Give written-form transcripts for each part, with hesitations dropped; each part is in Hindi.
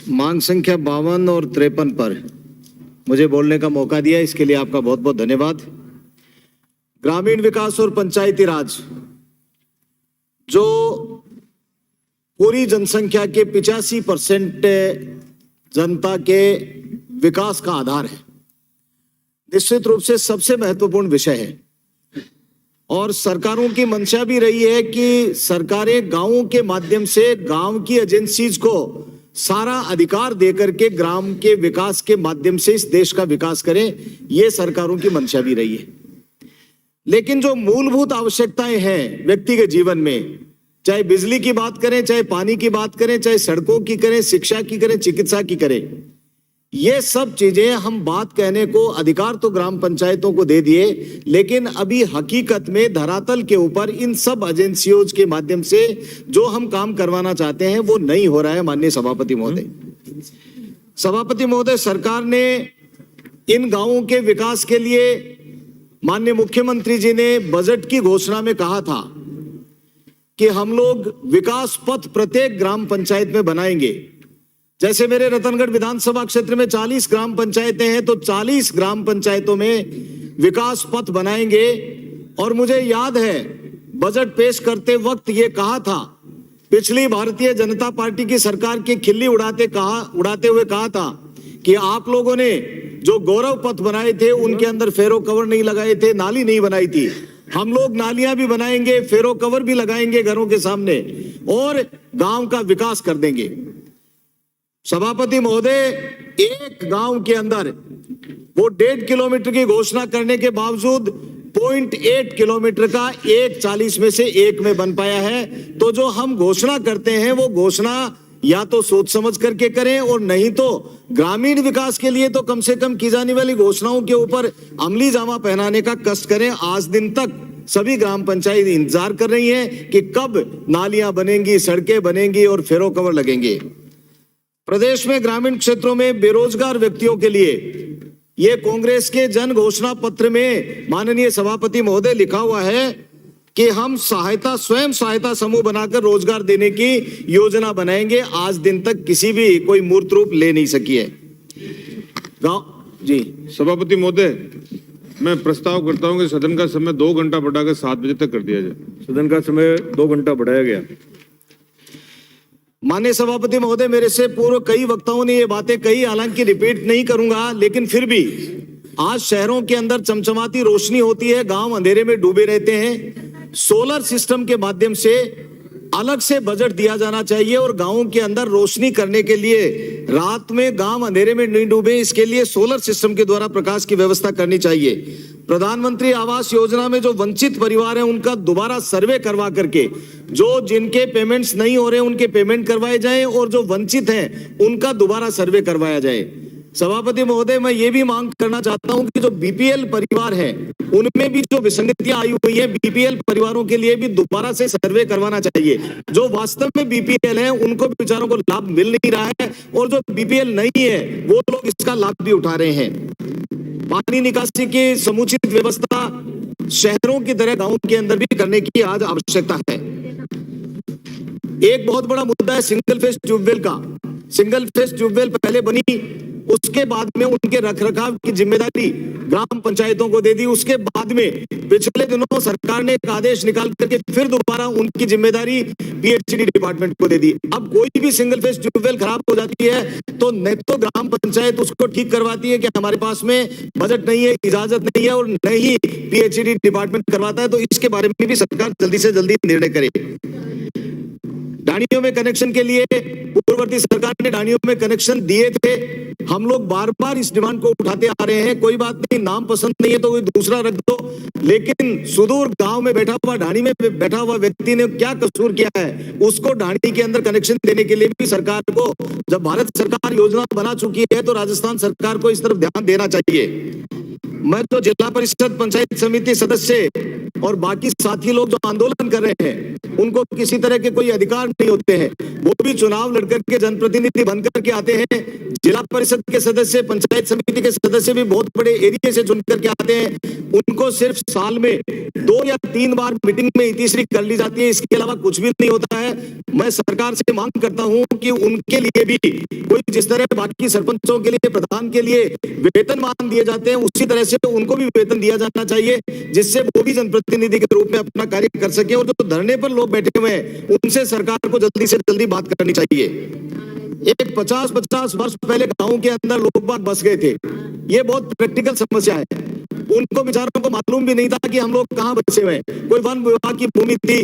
मांग संख्या 52 और 53 पर मुझे बोलने का मौका दिया, इसके लिए आपका बहुत बहुत धन्यवाद। ग्रामीण विकास और पंचायती राज जो पूरी जनसंख्या के 85% जनता के विकास का आधार है, निश्चित रूप से सबसे महत्वपूर्ण विषय है। और सरकारों की मंशा भी रही है कि सरकारें गांवों के माध्यम से गांव की एजेंसीज को सारा अधिकार देकर के ग्राम के विकास के माध्यम से इस देश का विकास करें, ये सरकारों की मंशा भी रही है। लेकिन जो मूलभूत आवश्यकताएं हैं व्यक्ति के जीवन में, चाहे बिजली की बात करें, चाहे पानी की बात करें, चाहे सड़कों की करें, शिक्षा की करें, चिकित्सा की करें, ये सब चीजें हम बात कहने को अधिकार तो ग्राम पंचायतों को दे दिए, लेकिन अभी हकीकत में धरातल के ऊपर इन सब एजेंसियों के माध्यम से जो हम काम करवाना चाहते हैं वो नहीं हो रहा है। माननीय सभापति महोदय, सरकार ने इन गांवों के विकास के लिए माननीय मुख्यमंत्री जी ने बजट की घोषणा में कहा था कि हम लोग विकास पथ प्रत्येक ग्राम पंचायत में बनाएंगे। जैसे मेरे रतनगढ़ विधानसभा क्षेत्र में 40 ग्राम पंचायतें हैं, तो 40 ग्राम पंचायतों में विकास पथ बनाएंगे। और मुझे याद है बजट पेश करते वक्त ये कहा था, पिछली भारतीय जनता पार्टी की सरकार की खिल्ली उड़ाते हुए कहा था कि आप लोगों ने जो गौरव पथ बनाए थे उनके अंदर फेरो कवर नहीं लगाए थे, नाली नहीं बनाई थी। हम लोग नालियां भी बनाएंगे, फेरो कवर भी लगाएंगे घरों के सामने और गांव का विकास कर देंगे। सभापति महोदय, एक गांव के अंदर वो 1.5 किलोमीटर की घोषणा करने के बावजूद 0.8 किलोमीटर का 1/40 में से 1 में बन पाया है। तो जो हम घोषणा करते हैं वो घोषणा या तो सोच समझ करके करें, और नहीं तो ग्रामीण विकास के लिए तो कम से कम की जाने वाली घोषणाओं के ऊपर अमली जामा पहनाने का कष्ट करें। आज दिन तक सभी ग्राम पंचायत इंतजार कर रही हैं कि कब नालियां बनेंगी, सड़कें बनेंगी और फेरो कवर लगेंगे। प्रदेश में ग्रामीण क्षेत्रों में बेरोजगार व्यक्तियों के लिए ये कांग्रेस के जन घोषणा पत्र में माननीय सभापति महोदय लिखा हुआ है कि हम स्वयं सहायता समूह बनाकर रोजगार देने की योजना बनाएंगे। आज दिन तक किसी भी कोई मूर्त रूप ले नहीं सकी है। जी सभापति महोदय, मैं प्रस्ताव करता हूं कि सदन का समय 2 घंटा बढ़ाकर 7 बजे तक कर दिया जाए। सदन का समय 2 घंटा बढ़ाया गया। माननीय सभापति महोदय, मेरे से पूर्व कई वक्ताओं ने ये बातें कही, हालांकि रिपीट नहीं करूंगा, लेकिन फिर भी आज शहरों के अंदर चमचमाती रोशनी होती है, गांव अंधेरे में डूबे रहते हैं। सोलर सिस्टम के माध्यम से अलग से बजट दिया जाना चाहिए और गांवों के अंदर रोशनी करने के लिए रात में गांव अंधेरे में नहीं डूबे, इसके लिए सोलर सिस्टम के द्वारा प्रकाश की व्यवस्था करनी चाहिए। प्रधानमंत्री आवास योजना में जो वंचित परिवार हैं उनका दोबारा सर्वे करवा करके जो जिनके पेमेंट्स नहीं हो रहे उनके पेमेंट करवाए जाएं और जो वंचित हैं उनका दोबारा सर्वे करवाया जाए। सभापति महोदय, मैं ये भी मांग करना चाहता हूं कि जो बीपीएल परिवार है उनमें भी जो विसंगतियां आई हुई है, बीपीएल परिवारों के लिए भी दोबारा से सर्वे करवाना चाहिए। जो वास्तव में बीपीएल है उनको बेचारों को लाभ मिल नहीं रहा है और जो बीपीएल नहीं है वो लोग इसका लाभ भी उठा रहे हैं। पानी निकासी की समुचित व्यवस्था शहरों की तरह गांवों के अंदर भी करने की आज आवश्यकता है। एक बहुत बड़ा मुद्दा है सिंगल फेस ट्यूबवेल का। सिंगल फेस ट्यूबवेल पहले बनी, उसके बाद में उनके रखरखाव की जिम्मेदारी ग्राम पंचायतों को दे दी। उसके बाद में पिछले दिनों सरकार ने एक आदेश निकाल करके फिर दोबारा उनकी जिम्मेदारी पीएचईडी डिपार्टमेंट को दे दी। अब कोई भी सिंगल फेस ट्यूबवेल खराब हो जाती है तो न तो ग्राम पंचायत उसको ठीक करवाती है कि हमारे पास में बजट नहीं है, इजाजत नहीं है, और न ही पीएचईडी डिपार्टमेंट करवाता है। तो इसके बारे में भी सरकार जल्दी से जल्दी निर्णय करे। ढाणियों में कनेक्शन के लिए पूर्ववर्ती सरकार ने ढाणियों में कनेक्शन दिए थे। हम लोग बार बार इस डिमांड को उठाते आ रहे हैं। कोई बात नहीं, नाम पसंद नहीं है तो कोई दूसरा रख दो, लेकिन सुदूर गांव में बैठा हुआ, ढाणी में बैठा हुआ व्यक्ति ने क्या कसूर किया है, उसको ढाणी के अंदर कनेक्शन देने के लिए भी सरकार को, जब भारत सरकार योजना बना चुकी है तो राजस्थान सरकार को इस तरफ ध्यान देना चाहिए। मैं तो जिला परिषद पंचायत समिति सदस्य और बाकी साथी लोग जो आंदोलन कर रहे हैं उनको किसी तरह के कोई अधिकार नहीं होते हैं, वो भी चुनाव पढ़ करके जनप्रतिनिधि बन करके आते हैं, जिला परिषद के सदस्य, पंचायत समिति के सदस्य भी बहुत बड़े एरिया से चुन करके आते हैं, उनको सिर्फ साल में 2 या 3 बार मीटिंग में इतिश्री कर ली जाती है, इसके अलावा कुछ भी नहीं होता है। मैं सरकार से मांग करता हूं कि उनके लिए भी कोई जिस तरह बाकी सरपंचों के लिए, प्रधान के लिए वेतनमान दिए जाते हैं, उसी तरह से उनको भी वेतन दिया जाना चाहिए, जिससे वो भी जनप्रतिनिधि के रूप में अपना कार्य कर सके। और जो धरने पर लोग बैठे हुए हैं उनसे सरकार को जल्दी से जल्दी बात करनी चाहिए। एक 50-50 वर्ष पहले गांव के अंदर लोग बाग बस गए थे, ये बहुत प्रैक्टिकल समस्या है। उनको बेचारों को मालूम भी नहीं था कि हम लोग कहां बसे हुए हैं। कोई वन विभाग की भूमि थी,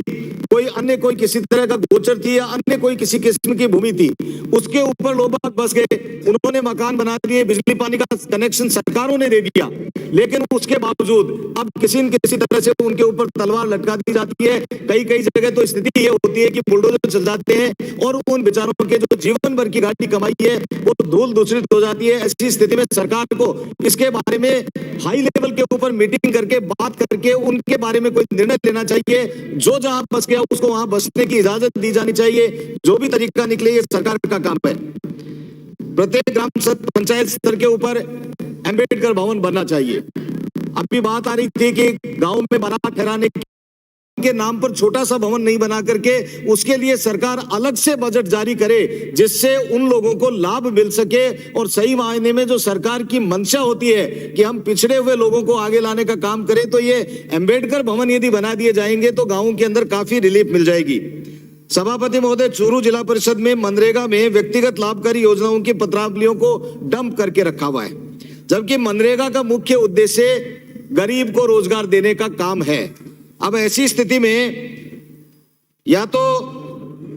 कोई अन्य कोई किसी तरह का गोचर थी, या अन्य कोई किसी किस्म की भूमि थी, उसके ऊपर लोग बाग बस गए। उन्होंने मकान बना दिए, बिजली पानी का कनेक्शन सरकारों ने दे दिया, लेकिन उसके बावजूद अब किसी न किसी तरह से उनके ऊपर तलवार लटका दी जाती है। कई कई जगह तो स्थिति ये होती है कि बुलडोजर चल जाते हैं और उन बेचारों के जो जीवन भर की गाड़ी कमाई है वो धूल दूषित हो जाती है। ऐसी स्थिति में सरकार को इसके बारे में हाई लेवल के ऊपर मीटिंग करके बात करके उनके बारे में कोई निर्णय लेना चाहिए। जो जहां बस गया उसको वहां बसने की इजाजत दी जानी चाहिए। जो भी तरीका निकले ये सरकार का काम है। प्रत्येक ग्राम पंचायत स्तर के ऊपर अंबेडकर भवन बनना चाहिए। अभी बात आ रही थी कि गांव में बारात ठहराने के नाम पर छोटा सा भवन नहीं बना करके उसके लिए सरकार अलग से बजट जारी करे, जिससे उन लोगों को लाभ मिल सके। और सही मायने में जो सरकार की मंशा होती है कि हम पिछड़े हुए लोगों को आगे लाने का काम करें, तो ये अंबेडकर भवन यदि बना दिए जाएंगे तो गांवों के अंदर काफी रिलीफ मिल जाएगी। सभापति महोदय, चूरू जिला परिषद में मनरेगा में व्यक्तिगत लाभकारी योजनाओं की पत्रावलियों को डंप करके रखा हुआ है, जबकि मनरेगा का मुख्य उद्देश्य गरीब को रोजगार देने का काम है। अब ऐसी स्थिति में या तो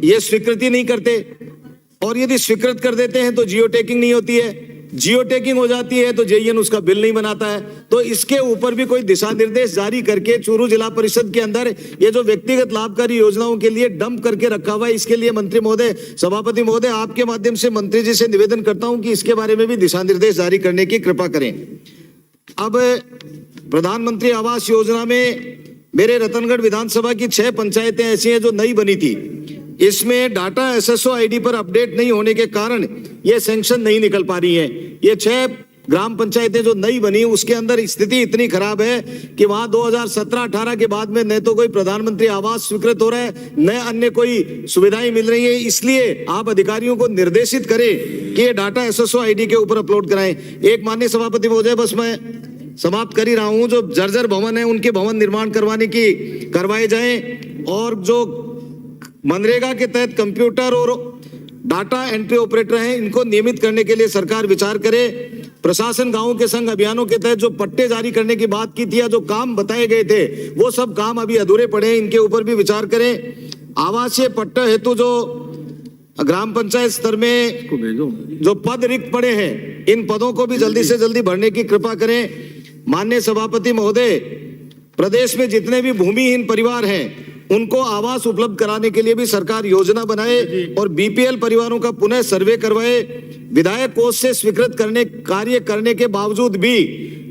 ये स्वीकृति नहीं करते, और यदि स्वीकृत कर देते हैं तो जियो टैगिंग नहीं होती है, जियो टैगिंग हो जाती है तो जेईएन उसका बिल नहीं बनाता है। तो इसके ऊपर भी कोई दिशा निर्देश जारी करके चूरू जिला परिषद के अंदर ये जो व्यक्तिगत लाभकारी योजनाओं के लिए डंप करके रखा हुआ है, इसके लिए मंत्री महोदय, सभापति महोदय, आपके माध्यम से मंत्री जी से निवेदन करता हूं कि इसके बारे में भी दिशा निर्देश जारी करने की कृपा करें। अब प्रधानमंत्री आवास योजना में मेरे रतनगढ़ विधानसभा की 6 पंचायतें ऐसी हैं जो नई बनी थी। इसमें डाटा एसएसओ आईडी पर अपडेट नहीं होने के कारण ये सैंक्शन नहीं निकल पा रही है। ये 6 ग्राम पंचायतें जो नई बनी, उसके अंदर स्थिति इतनी खराब है कि वहां 2017-18 के बाद में न तो कोई प्रधानमंत्री आवास स्वीकृत हो रहा है, न अन्य कोई सुविधाएं मिल रही है। इसलिए आप अधिकारियों को निर्देशित करें कि ये डाटा एसएसओ आईडी के ऊपर अपलोड कराएं। एक माननीय सभापति महोदय, बस मैं समाप्त कर ही रहा हूं, जो जर्जर भवन है उनके भवन निर्माण करवाए जाएं, और जो मनरेगा के तहत कंप्यूटर और डाटा एंट्री ऑपरेटर हैं इनको नियमित करने के लिए सरकार विचार करे। प्रशासन गांवों के संग अभियानों के तहत जो पट्टे जारी करने की बात की थी या जो काम बताए गए थे वो सब काम अभी अधूरे पड़े हैं, इनके ऊपर भी विचार करें। आवासीय पट्टा हेतु जो ग्राम पंचायत स्तर में जो पद रिक्त पड़े हैं, इन पदों को भी जल्दी से जल्दी भरने की कृपा करें। माननीय सभापति महोदय, प्रदेश में जितने भी भूमिहीन परिवार हैं उनको आवास उपलब्ध कराने के लिए भी सरकार योजना बनाए और बीपीएल परिवारों का पुनः सर्वे करवाए। विधायक कोष से स्वीकृत कार्य करने के बावजूद भी,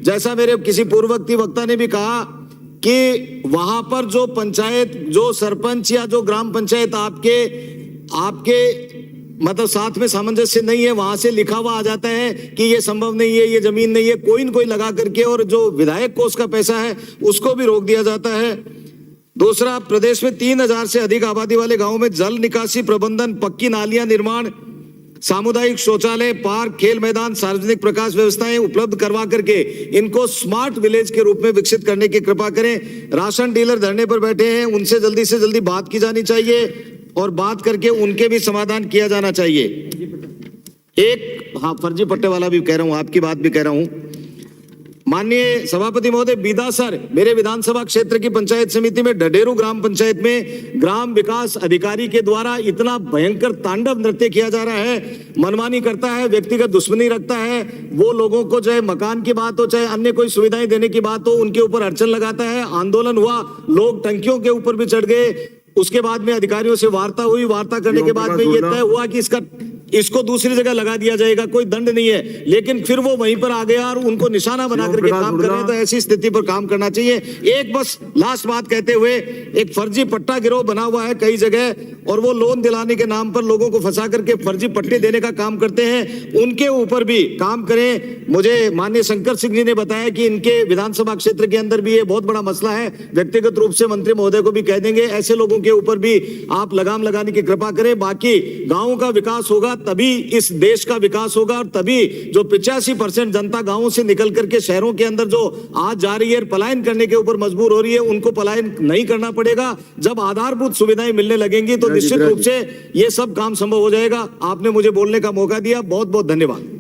जैसा मेरे किसी पूर्ववर्ती वक्ता ने भी कहा कि वहां पर जो पंचायत, जो सरपंच या जो ग्राम पंचायत आपके मतलब साथ में सामंजस्य नहीं है, वहां से लिखा हुआ आ जाता है कि ये संभव नहीं है, ये जमीन नहीं है, कोई न कोई लगा करके, और जो विधायक कोष का पैसा है उसको भी रोक दिया जाता है। दूसरा, प्रदेश में 3000 से अधिक आबादी वाले गांवों में जल निकासी प्रबंधन, पक्की नालियां निर्माण, सामुदायिक शौचालय, पार्क, खेल मैदान, सार्वजनिक प्रकाश व्यवस्थाएं उपलब्ध करवा करके इनको स्मार्ट विलेज के रूप में विकसित करने की कृपा करें। राशन डीलर धरने पर बैठे हैं, उनसे जल्दी से जल्दी बात की जानी चाहिए और बात करके उनके भी समाधान किया जाना चाहिए। फर्जी पट्टे वाला भी कह रहा हूं, आपकी बात भी कह रहा हूं। माननीय सभापति महोदय, बीदासर मेरे विधानसभा क्षेत्र की पंचायत समिति में ढडेरू ग्राम पंचायत में ग्राम विकास अधिकारी के द्वारा इतना भयंकर तांडव नृत्य किया जा रहा है, मनमानी करता है, व्यक्तिगत दुश्मनी रखता है। वो लोगों को चाहे मकान की बात हो, चाहे अन्य कोई सुविधाएं देने की बात हो, उनके ऊपर अड़चन लगाता है। आंदोलन हुआ, लोग टंकियों के ऊपर भी चढ़ गए। उसके बाद में अधिकारियों से वार्ता हुई, वार्ता करने के बाद में ये तय हुआ कि इसका इसको दूसरी जगह लगा दिया जाएगा, कोई दंड नहीं है। लेकिन फिर वो वहीं पर आ गया और उनको निशाना बना करके काम कर रहे हैं, तो ऐसी स्थिति पर काम करना चाहिए। एक बस लास्ट बात कहते हुए, एक फर्जी पट्टा गिरोह बना हुआ है कई जगह, और वो लोन दिलाने के नाम पर लोगों को फंसा करके फर्जी पट्टे देने का काम करते हैं, उनके ऊपर भी काम करें। मुझे माननीय शंकर सिंह जी ने बताया कि इनके विधानसभा क्षेत्र के अंदर भी ये बहुत बड़ा मसला है, व्यक्तिगत रूप से मंत्री महोदय को भी कह देंगे, ऐसे लोगों के ऊपर भी आप लगाम लगाने की कृपा करें। बाकी गांवों का विकास होगा तभी इस देश का विकास होगा, और तभी जो 85% जनता गांवों से निकल करके शहरों के अंदर जो आज जा रही है, पलायन करने के ऊपर मजबूर हो रही है, उनको पलायन नहीं करना पड़ेगा। जब आधारभूत सुविधाएं मिलने लगेंगी तो निश्चित रूप से ये सब काम संभव हो जाएगा। आपने मुझे बोलने का मौका दिया, बहुत बहुत धन्यवाद।